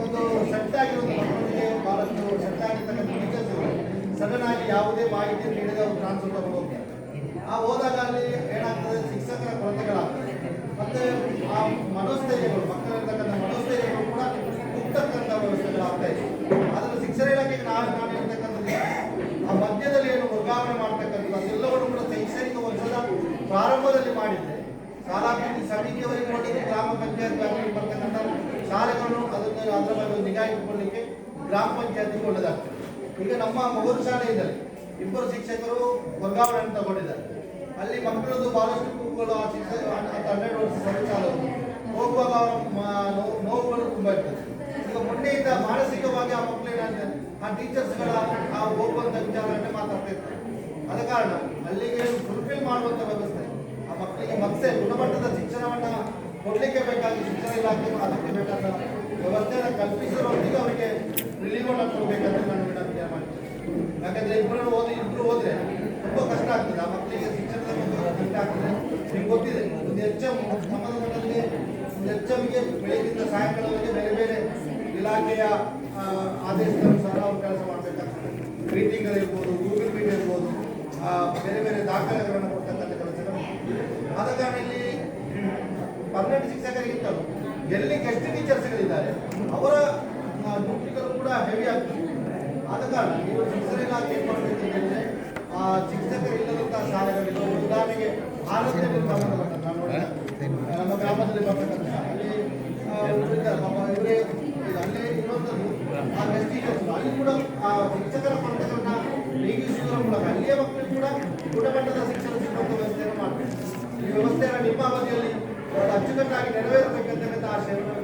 ಒಂದು ಸೆಟ್ ಆಗಿರೋದು ಮಕ್ಕಳಿಗೆ ಬಹಳಷ್ಟು ಸೆಟ್ ಆಗಿರ್ತಕ್ಕಂಥ ಟೀಚರ್ಸ್ಗಳು ಸಡನ್ ಆಗಿ ಯಾವುದೇ ಮಾಹಿತಿ ನೀಡದೆ ಅವರು ಟ್ರಾನ್ಸ್ಫರ್ ತಗೊಂಡು ಹೋಗ್ತಾರೆ. ಆ ಹೋದಾಗ ಅಲ್ಲಿ ಏನಾಗ್ತದೆ, ಶಿಕ್ಷಕರ ಕೊರತೆಗಳಾಗ್ತದೆ. ಮತ್ತೆ ಆ ಮನೋಸ್ಥೈರ್ಯಗಳು, ಮಕ್ಕಳಿರ್ತಕ್ಕಂಥ ಮನೋಸ್ಥೈರ್ಯಗಳು ಕೂಡ ಕುಗ್ತಕ್ಕಂಥ ವ್ಯವಸ್ಥೆಗಳಾಗ್ತಾ ಇದೆ. ಅದನ್ನು ಶಿಕ್ಷಣ ಇಲಾಖೆಗೆ ನಾನು ಹೇಳ್ತಕ್ಕಂಥದ್ದು, ಆ ಮಧ್ಯದಲ್ಲಿ ಏನು ವರ್ಗಾವಣೆ ಮಾಡ್ತಕ್ಕಂಥದ್ದು ಅದೆಲ್ಲವನ್ನು ಕೂಡ ಶೈಕ್ಷಣಿಕ ವರ್ಷದ ಪ್ರಾರಂಭದಲ್ಲಿ ಮಾಡಿದ್ದೆ ಶಾಲಾಭಿವೃದ್ಧಿ ಸಮಿತಿಯವರಿಗೆ ಕೊಟ್ಟಿದ್ದು, ಗ್ರಾಮ ಪಂಚಾಯತ್ ವ್ಯಾಪ್ತಿಗೆ ಬರ್ತಕ್ಕಂಥ ಶಾಲೆಗಳನ್ನು ಅದನ್ನು ಅದರ ಬಗ್ಗೆ ನಿಗಾ ಇಟ್ಟುಕೊಳ್ಳಲಿಕ್ಕೆ ಗ್ರಾಮ ಪಂಚಾಯತ್ಗೆ ಒಳ್ಳೆದಾಗ್ತದೆ. ಈಗ ನಮ್ಮ ಮಗೂರು ಶಾಲೆಯಿದ್ದಾರೆ, 2 ಶಿಕ್ಷಕರು ವರ್ಗಾವಣೆಯನ್ನು ತಗೊಂಡಿದ್ದಾರೆ. ಅಲ್ಲಿ ಮಕ್ಕಳದ್ದು ಬಹಳಷ್ಟು ಕೂಗುಗಳು, ಆ ಶಿಕ್ಷಕ 12 ವರ್ಷ ಶಾಲೆ ಹೋಗುವಾಗ ಅವರ ನೋವುಗಳು ತುಂಬ ಇರ್ತದೆ. ಈಗ ಮೊನ್ನೆಯಿಂದ ಮಾನಸಿಕವಾಗಿ ಆ ಮಕ್ಕಳು ಏನಾಗ್ತದೆ, ಆ ಟೀಚರ್ಸ್ಗಳ ಆ ಹೋಗುವಂಥ ವಿಚಾರಗಳನ್ನೇ ಮಾತಾಡ್ತಾ ಇರ್ತಾರೆ. ಆದ ಕಾರಣ ಅಲ್ಲಿಗೆ ಫುಲ್ಫಿಲ್ ಮಾಡುವಂಥ ವ್ಯವಸ್ಥೆ, ಆ ಮಕ್ಕಳಿಗೆ ಮತ್ತೆ ಗುಣಮಟ್ಟದ ಶಿಕ್ಷಣವನ್ನು ಕೊಡಲಿಕ್ಕೆ ಬೇಕಾಗಿ ಶಿಕ್ಷಣ ಇಲಾಖೆ ಅದಕ್ಕೆ ಬೇಕಾದ ವ್ಯವಸ್ಥೆಯನ್ನು ಕಲ್ಪಿಸುವವರಿಗೆ ಅವರಿಗೆ ರಿಲೀವನ್ನು ಕೊಡಬೇಕಂತ ನಾನು ವಿನಂತಿ ಮಾಡ್ತೀನಿ. ಯಾಕಂದರೆ ಇಬ್ಬರು ಹೋದರೆ ತುಂಬ ಕಷ್ಟ ಆಗ್ತದೆ, ಆ ಮಕ್ಕಳಿಗೆ ಶಿಕ್ಷಣದ ಕಷ್ಟ ಆಗ್ತದೆ. ನಿಮ್ಗೆ ಗೊತ್ತಿದೆ, ಒಂದು HM ನಮ್ಮದ ಮಟ್ಟದಲ್ಲಿ HMಗೆ ಬೆಳಗ್ಗಿಂದ ಸಾಯಂಕಾಲವರೆಗೆ ಬೇರೆ ಬೇರೆ ಇಲಾಖೆಯ ಆದೇಶಾನುಸಾರ ಅವರು ಕೆಲಸ ಮಾಡಬೇಕಾಗ್ತದೆ. ಮೀಟಿಂಗ್ಗಳಿರ್ಬೋದು, ಗೂಗಲ್ ಮೀಟ್ ಇರ್ಬೋದು, ಬೇರೆ ಬೇರೆ ದಾಖಲೆಗಳನ್ನು ಕೊಡ್ತಕ್ಕಂಥ ಕೆಲಸಗಳು. ಆದ ಕಾರಣ ಇಲ್ಲಿ ಪರ್ಮನೆಂಟ್ ಶಿಕ್ಷಕರಿಗಿಂತಲೂ ಎಲ್ಲಿ ಗೆಸ್ಟ್ ಟೀಚರ್ಸ್ಗಳಿದ್ದಾರೆ ಅವರ ಡ್ಯೂಟಿಗಳು ಕೂಡ ಹೆವಿ ಆಗ್ತದೆ. ಆದ ಕಾರಣ ನೀವು ಶಿಕ್ಷಣ ಇಲಾಖೆ ಏನು ಮಾಡಬೇಕು ಅಂತಂದರೆ, ಆ ಶಿಕ್ಷಕರಿಲ್ಲದಂಥ ಶಾಲೆಗಳಿಲ್ಲ. ಉದಾಹರಣೆಗೆ ಆರೋಗ್ಯ ನಿರ್ಮಾಣ ನಮ್ಮ ಗ್ರಾಮದಲ್ಲಿ ಬರ್ತಕ್ಕಂಥ ಅಲ್ಲಿ ಇವರೇ ಅಲ್ಲೇ ಇರುವಂಥದ್ದು ಆ ಗೆಸ್ಟ್ ಟೀಚರ್ಸ್ ಅಲ್ಲಿ ಕೂಡ ಆ ಶಿಕ್ಷಕರ ಕೊರತೆಗಳನ್ನ ನೀಗಿಸುವುದರ ಮೂಲಕ ಅಲ್ಲಿಯೇ ಮಕ್ಕಳಿಗೆ ಕೂಡ ಗುಣಮಟ್ಟದ ಶಿಕ್ಷಣ ಸಿಗುವಂಥ ವ್ಯವಸ್ಥೆಯನ್ನು ಮಾಡಬೇಕು. ಈ ವ್ಯವಸ್ಥೆಯನ್ನು ನಿಮ್ಮ ಅವಧಿಯಲ್ಲಿ ಅಚ್ಚುಕಟ್ಟಾಗಿ ನೆರವೇರಬೇಕಂತ ಆಶಯವನ್ನು